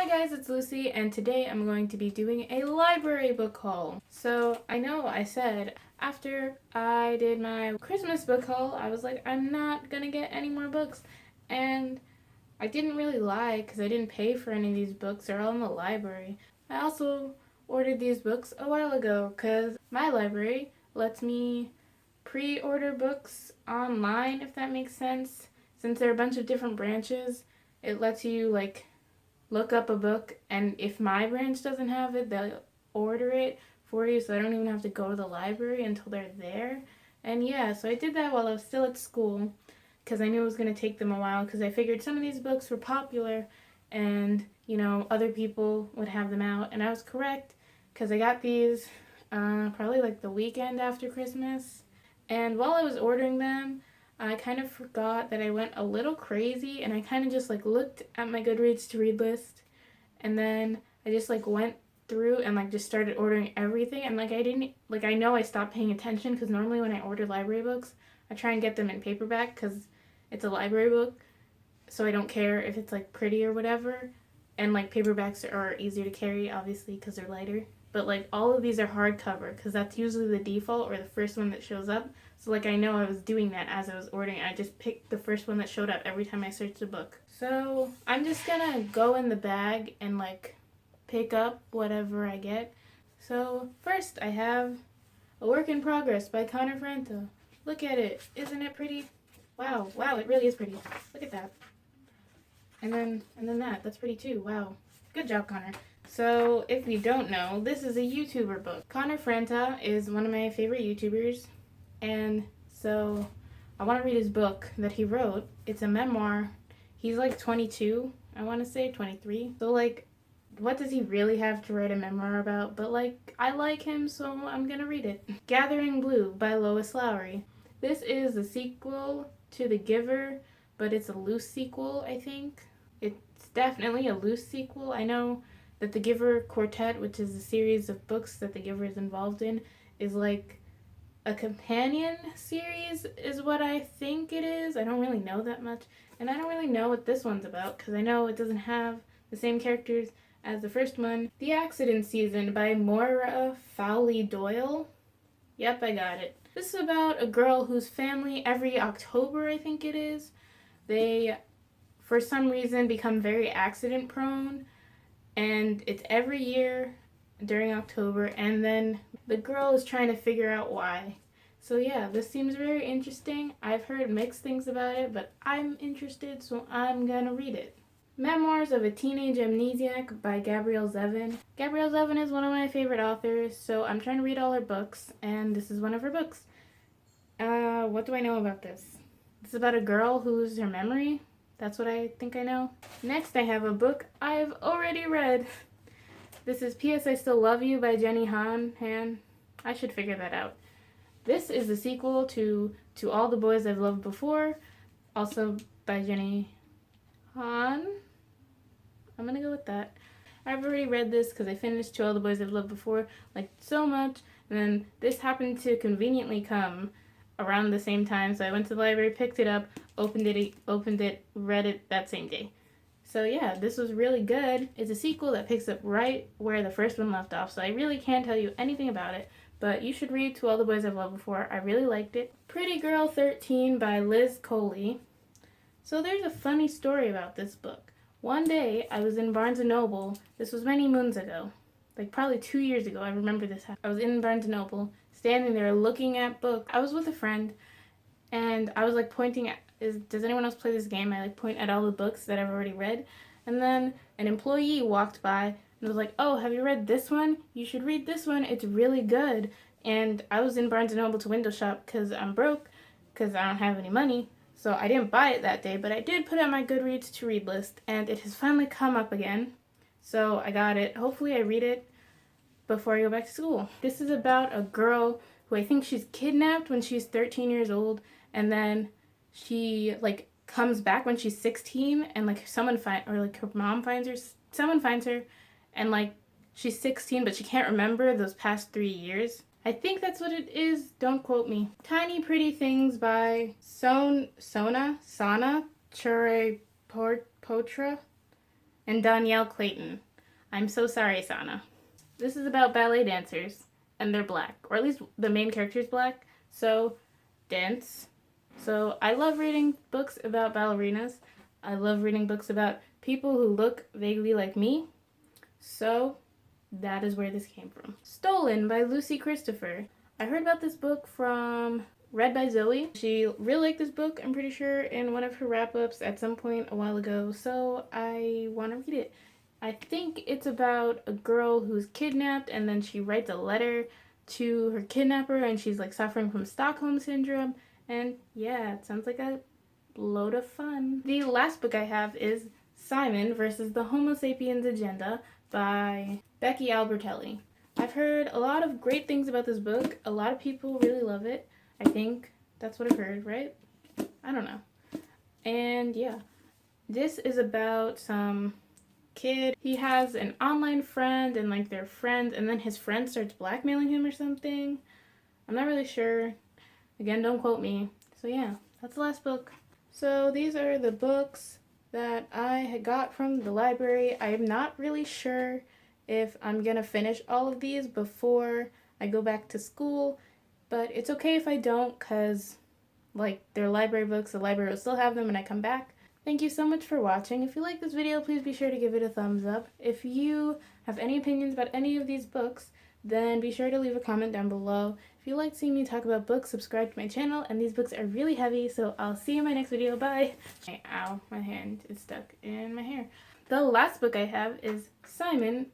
Hi guys, it's Lucy, and today I'm going to be doing a library book haul. So, I know I said after I did my Christmas book haul, I was like, I'm not gonna get any more books. And I didn't really lie, because I didn't pay for any of these books. They're all in the library. I also ordered these books a while ago, because my library lets me pre-order books online, if that makes sense. Since there are a bunch of different branches, it lets you, look up a book, and if my branch doesn't have it, they'll order it for you, so I don't even have to go to the library until they're there. And yeah, so I did that while I was still at school, because I knew it was going to take them a while, because I figured some of these books were popular, and, other people would have them out, and I was correct, because I got these probably like the weekend after Christmas, and while I was ordering them, I kind of forgot that I went a little crazy, and I kind of just looked at my Goodreads to read list, and then I just went through and just started ordering everything, and I know I stopped paying attention, because normally when I order library books, I try and get them in paperback because it's a library book, so I don't care if it's pretty or whatever, and paperbacks are easier to carry obviously because they're lighter. But all of these are hardcover because that's usually the default or the first one that shows up. So I know I was doing that as I was ordering. I just picked the first one that showed up every time I searched a book. So I'm just gonna go in the bag and pick up whatever I get. So first I have A Work in Progress by Franta. Look at it. Isn't it pretty? Wow, it really is pretty. Look at that. And then that's pretty too. Wow. Good job, Connor. So, if you don't know, this is a YouTuber book. Franta is one of my favorite YouTubers, and so I want to read his book that he wrote. It's a memoir. He's 22, I want to say, 23. So, what does he really have to write a memoir about? But, I like him, so I'm gonna read it. Gathering Blue by Lois Lowry. This is the sequel to The Giver, but it's a loose sequel, I think. It's definitely a loose sequel. I know that The Giver Quartet, which is a series of books that The Giver is involved in, is a companion series, is what I think it is. I don't really know that much, and I don't really know what this one's about, because I know it doesn't have the same characters as the first one. The Accident Season by Moira Fowley Doyle. Yep, I got it. This is about a girl whose family, every October, I think it is, they, for some reason, become very accident prone, and it's every year during October, and then the girl is trying to figure out why. So yeah, this seems very interesting. I've heard mixed things about it, but I'm interested, so I'm gonna read it. Memoirs of a Teenage Amnesiac by Gabrielle Zevin. Gabrielle Zevin is one of my favorite authors, so I'm trying to read all her books, and this is one of her books. What do I know about this? It's about a girl who loses her memory. That's what I think I know. Next, I have a book I've already read. This is P.S. I Still Love You by Jenny Han. I should figure that out. This is the sequel to All the Boys I've Loved Before, also by Jenny Han. I'm gonna go with that. I've already read this because I finished To All the Boys I've Loved Before, so much, and then this happened to conveniently come around the same time, so I went to the library, picked it up, opened it, read it that same day. So yeah, this was really good. It's a sequel that picks up right where the first one left off, so I really can't tell you anything about it, but you should read To All the Boys I've Loved Before. I really liked it. Pretty Girl 13 by Liz Coley. So there's a funny story about this book. One day, I was in Barnes & Noble. This was many moons ago. Probably 2 years ago, I remember this. I was in Barnes & Noble, standing there looking at books. I was with a friend, and I was pointing at, does anyone else play this game? I point at all the books that I've already read, and then an employee walked by and was like, oh, have you read this one? You should read this one, it's really good. And I was in Barnes & Noble to window shop because I'm broke, because I don't have any money, so I didn't buy it that day, but I did put it on my Goodreads to read list, and it has finally come up again, so I got it. Hopefully I read it before I go back to school. This is about a girl who I think she's kidnapped when she's 13 years old, and then she comes back when she's 16, and someone her mom finds her, someone finds her, and she's 16 but she can't remember those past 3 years. I think that's what it is, don't quote me. Tiny Pretty Things by Sana Chure Potra. and Danielle Clayton. I'm so sorry, Sana. This is about ballet dancers, and they're black, or at least the main character is black, so dance. So I love reading books about ballerinas. I love reading books about people who look vaguely like me. So that is where this came from. Stolen by Lucy Christopher. I heard about this book from Read by Zoe. She really liked this book, I'm pretty sure, in one of her wrap-ups at some point a while ago, so I want to read it. I think it's about a girl who's kidnapped and then she writes a letter to her kidnapper and she's like suffering from Stockholm Syndrome. And yeah, it sounds like a load of fun. The last book I have is Simon versus the Homo Sapiens Agenda by Becky Albertelli. I've heard a lot of great things about this book. A lot of people really love it. I think that's what I've heard, right? I don't know. And yeah, this is about some kid. He has an online friend and like they're friends, and then his friend starts blackmailing him or something. I'm not really sure. Again, don't quote me. So yeah, that's the last book. So these are the books that I had got from the library. I am not really sure if I'm gonna finish all of these before I go back to school, but it's okay if I don't, because like they're library books, the library will still have them when I come back. Thank you so much for watching. If you like this video, please be sure to give it a thumbs up. If you have any opinions about any of these books, then be sure to leave a comment down below. If you like seeing me talk about books, subscribe to my channel, and these books are really heavy, so I'll see you in my next video. Bye! Ow, my hand is stuck in my hair. The last book I have is Simon